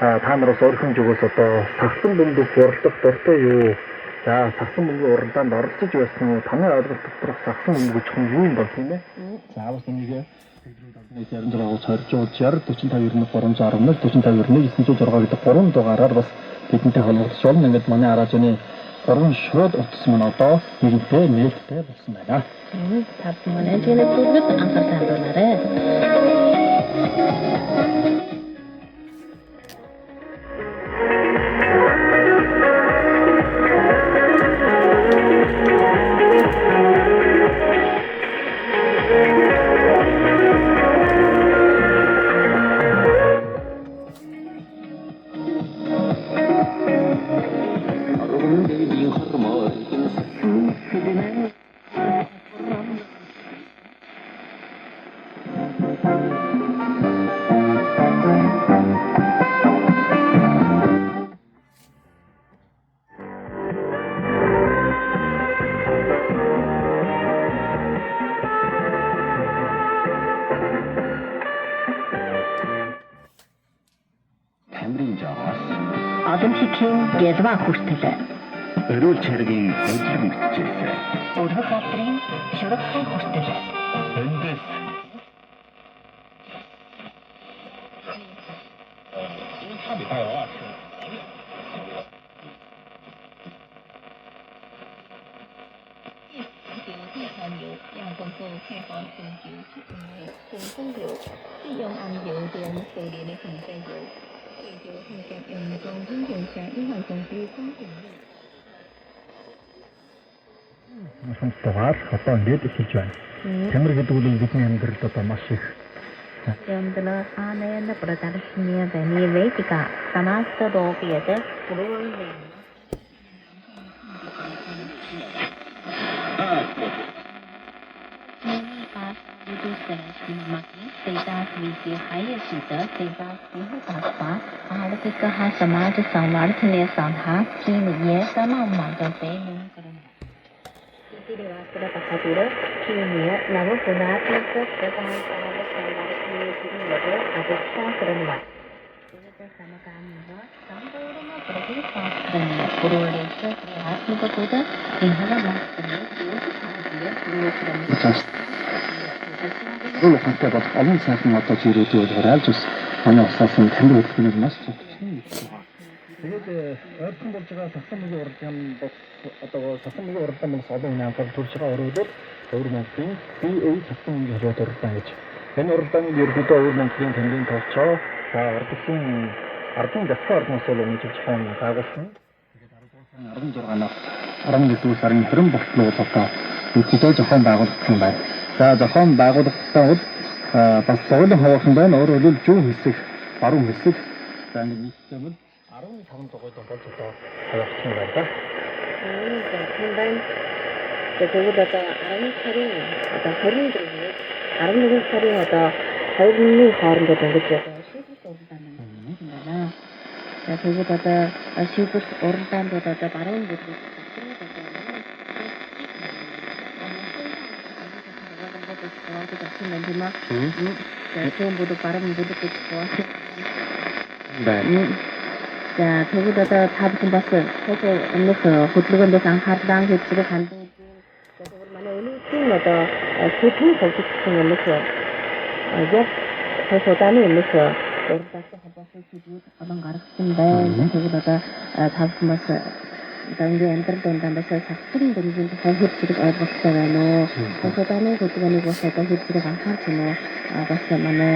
та нараас өөрхөн зүгээс одоо сагсан бөмбөг уралдах дуртай юу? За сагсан бөмбөгийн уралдаанд оролцож байсан уу? Таны ойлголт доторх сагсан бөмбөг гэж хүн юу юм бол тийм ээ? За бас энийг 66 40 60 45 91 310 45 91 906 гэдэг 3 дугаараар бас бидэнтэй холбогдож болно. Ингээд манай Аражны 3 шууд утас маань одоо нэгэнтээ нээлттэй болсон байна. Та манай чэнэ бүгд анхаарсан байна. Олимпикийн гэлбаа хүртэл өрөөл чаргийн өдөр мөчжээ. өргөх газрын шүрхтэн хүртэл Эндээс Хамтдаа одоо ингээд эхэлж байна. Тамир гэдэг үл бидний амьдралд одоо маш их Ямдала анаянда продолжение вейдика самаста допиэдэ пурулэ समाज समर्थने संहा चीनिये समामागते Tirivastra Pasatura, Chimia, Lava Punata, Sapan, Avisha Kranva. Samakamba, Sambhurama Prati Sastana, Purulesha, Atmakaputa, Inhala Master, Руу хантай бол олон сайхан одоо жирүүдүүд гараалж ус манай усаасан тамир хөдөлгөөнд маш цогцсон. Тэгээд ойрхон болж байгаа сасан мөгийн уралдаан бас одоо сасан мөгийн уралдаан бас олон хүний анхаарал төрж байгаа өрөөлөд Өвөр Монголын BA сасан мөгийн уралдаан гэж. Энэ уралдаанд ерөнхийдөө Өвөр Монголын тамирын товчоо за урдсан ардын засгийн орноос л өмнө жоохон байгуулсан. Тэгээд 16-наас 11-р сарын 20 болтлоо одоо өчигдөр зохион байгуулагдсан байна. За зохион байгуулагдсан бол бас соёлын хаваахан байна. Өөрөөр хэлбэл зүүн хэсэг, баруун хэсэг за ингэ нийтдээ бол 15 дугаар болж одоо хаваагдсан байна да. Хэмбэн тэгээд одоо 10 сарын одоо 21 сарын одоо 2-ны хоорондоо ингэж одоо шийдвэр уралдаан байна. Тэгээд одоо шийдвэр уралдаанд одоо баруун бүлэг Тэм буду баруун бүлэг гэж байна. За тэгээд одоо та бүхэн бас өмнөх хөдөлгөөндөөс анхаарлаа гэж хандсан. Тэгэхээр манай өнөөдрийн одоо сэдвийн хөгжсөн өмнөх яг хосооданы өмнөх уралдаантай холбоотой сэдвүүд олон гаргасан байна. Тэгээд одоо та бүхэн бас дангийн амьдрал дундаас сагсан бөмбөгийн тухай хэр зэрэг ойлголттой байна уу? Хосооданы хөдөлгөөнийг бас одоо хэр зэрэг анхаарч байна уу? Бас манай